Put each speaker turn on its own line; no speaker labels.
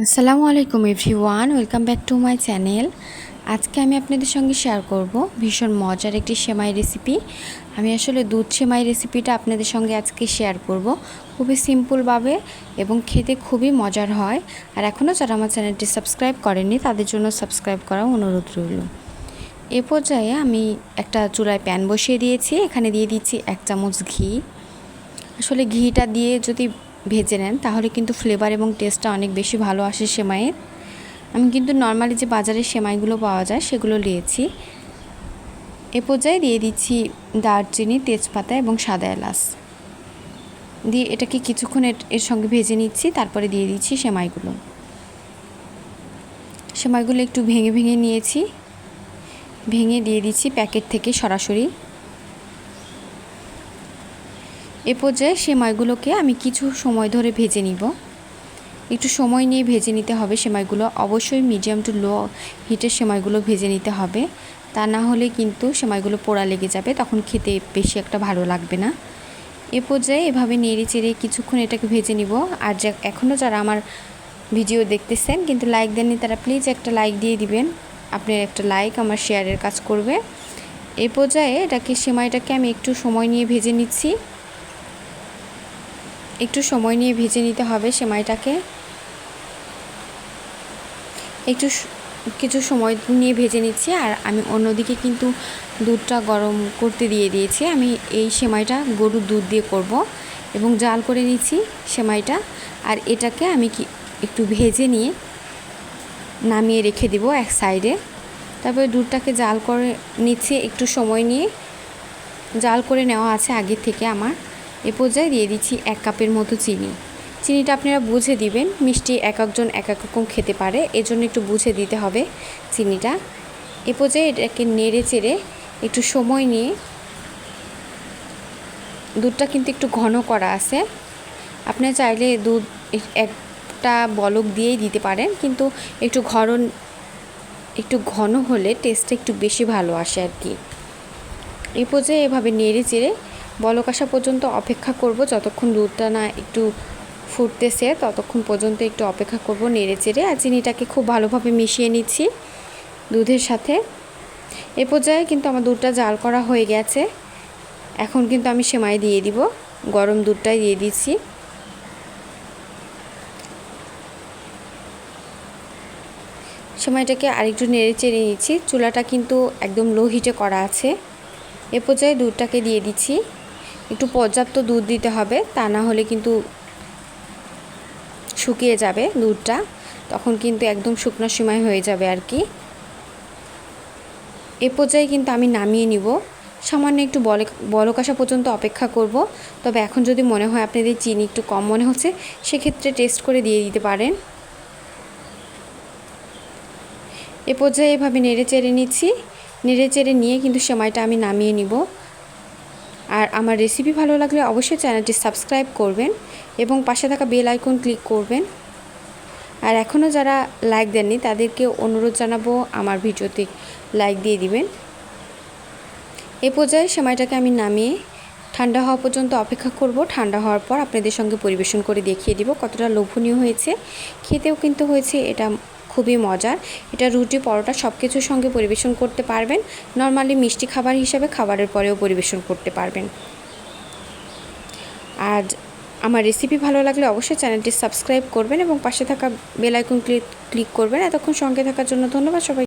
আসসালামু আলাইকুম everyone, welcome back to my channel. আজকে আমি আপনাদের সঙ্গে শেয়ার করব ভীষণ মজার একটি সেমাই রেসিপি। আমি আসলে দুধ সেমাই রেসিপিটা আপনাদের সঙ্গে আজকে শেয়ার করব খুবই সিম্পলভাবে এবং খেতে খুবই মজার হয়। আর এখনও যারা আমার চ্যানেলটি সাবস্ক্রাইব করেননি তাদের জন্য সাবস্ক্রাইব করা অনুরোধ রইল। এ পর্যায়ে আমি একটা চুলায় প্যান বসিয়ে দিয়েছি, এখানে দিয়ে দিচ্ছি 1 চামচ ঘি। আসলে ঘিটা দিয়ে যদি ভেজে নেন তাহলে কিন্তু ফ্লেভার এবং টেস্টটা অনেক বেশি ভালো আসে সেমাইয়ের। আমি কিন্তু নর্মালি যে বাজারে সেমাইগুলো পাওয়া যায় সেগুলো নিয়েছি। এ পর্যায়ে দিয়ে দিচ্ছি দারচিনি, তেজপাতা এবং সাদা এলাচ দিয়ে এটাকে কিছুক্ষণ এর সঙ্গে ভেজে নিচ্ছি। তারপরে দিয়ে দিচ্ছি সেমাইগুলো একটু ভেঙে ভেঙে নিয়েছি, ভেঙে দিয়ে দিচ্ছি প্যাকেট থেকে সরাসরি। এ পর্যায়ে সেমাইগুলোকে আমি কিছু সময় ধরে ভেজে নিব। একটু সময় নিয়ে ভেজে নিতে হবে সেমাইগুলো, অবশ্যই মিডিয়াম টু লো হিটের সেমাইগুলো ভেজে নিতে হবে, তা না হলে কিন্তু সেমাইগুলো পোড়া লেগে যাবে, তখন খেতে বেশি একটা ভালো লাগবে না। এ পর্যায়ে এভাবে নেড়ে চেড়ে কিছুক্ষণ এটাকে ভেজে নিব। আর এখনও যারা আমার ভিডিও দেখতেছেন কিন্তু লাইক দেননি তারা প্লিজ একটা লাইক দিয়ে দিবেন। আপনার একটা লাইক আমার শেয়ারের কাজ করবে। এই পর্যায়ে সেমাইটাকে আমি একটু সময় নিয়ে ভেজে নিচ্ছি। একটু সময় নিয়ে ভেজে নিতে হবে সেমাইটাকে, কিছু সময় নিয়ে ভেজে নিচ্ছি। আর আমি অন্যদিকে কিন্তু দুধটা গরম করতে দিয়ে দিয়েছি। আমি এই সেমাইটা গরুর দুধ দিয়ে করব এবং জাল করে নিচ্ছি সেমাইটা। আর এটাকে আমি একটু ভেজে নিয়ে নামিয়ে রেখে দিব এক সাইডে। তারপরে দুধটাকে জাল করে নিচ্ছি, একটু সময় নিয়ে জাল করে নেওয়া আছে আগে থেকে আমার। এ পর্যায়ে দিয়ে দিচ্ছি 1 কাপের মতো চিনি। চিনিটা আপনারা বুঝে দিবেন, মিষ্টি এক একজন এক এক রকম খেতে পারে, এজন্য একটু বুঝে দিতে হবে চিনিটা। এ পর্যায়ে এটাকে নেড়ে চেড়ে একটু সময় নিয়ে, দুধটা কিন্তু একটু ঘন করা আছে, আপনারা চাইলে দুধ একটা বলক দিয়েই দিতে পারেন, কিন্তু একটু ঘন হলে টেস্টটা একটু বেশি ভালো আসে আর কি। এই পর্যায়ে এভাবে নেড়ে চেড়ে বলক আসা পর্যন্ত অপেক্ষা করব। যতক্ষণ দুধটা না একটু ফুটতেছে ততক্ষণ পর্যন্ত একটু অপেক্ষা করব নেড়ে চেড়ে। আর চিনিটাকে খুব ভালোভাবে মিশিয়ে নিচ্ছি দুধের সাথে। এ পর্যায়ে কিন্তু আমার দুধটা জাল করা হয়ে গেছে। এখন কিন্তু আমি সেমাই দিয়ে দিব, গরম দুধটাই দিয়ে দিচ্ছি। সেমাইটাকে আরেকটু নেড়ে চেড়ে নিচ্ছি। চুলাটা কিন্তু একদম লো হিটে করা আছে। এ পর্যায়ে দুধটাকে দিয়ে দিচ্ছি। একটু পর্যাপ্ত দুধ দিতে হবে, তা না হলে কিন্তু শুকিয়ে যাবে দুধটা, তখন কিন্তু একদম শুকনো সেমাই হয়ে যাবে আর কি। এ পর্যায়ে কিন্তু আমি নামিয়ে নিব, সামান্য একটু বলক আসা পর্যন্ত অপেক্ষা করব। তবে এখন যদি মনে হয় আপনাদের চিনি একটু কম মনে হচ্ছে, সেক্ষেত্রে টেস্ট করে দিয়ে দিতে পারেন। এ পর্যায়ে এভাবে নেড়ে চেড়ে নিচ্ছি। নেড়ে চেড়ে নিয়ে কিন্তু সেমাইটা আমি নামিয়ে নিব। আর আমার রেসিপি ভালো লাগলে অবশ্যই চ্যানেলটি সাবস্ক্রাইব করবেন এবং পাশে থাকা বেল আইকন ক্লিক করবেন। আর এখনও যারা লাইক দেননি তাদেরকে অনুরোধ জানাবো আমার ভিডিওতে লাইক দিয়ে দিবেন। এ পর্যায়ে সেমাইটাকে আমি নামিয়ে ঠান্ডা হওয়া পর্যন্ত অপেক্ষা করব। ঠান্ডা হওয়ার পর আপনাদের সঙ্গে পরিবেশন করে দেখিয়ে দিব কতটা লোভনীয় হয়েছে। খেতেও কিন্তু হয়েছে এটা খুবই মজার। এটা রুটি, পরোটা সব কিছুর সঙ্গে পরিবেশন করতে পারবেন। নর্মালি মিষ্টি খাবার হিসাবে খাবারের পরেও পরিবেশন করতে পারবেন। আর আমার রেসিপি ভালো লাগলে অবশ্যই চ্যানেলটি সাবস্ক্রাইব করবেন এবং পাশে থাকা বেল আইকন ক্লিক করবেন। এতক্ষণ সঙ্গে থাকার জন্য ধন্যবাদ সবাই।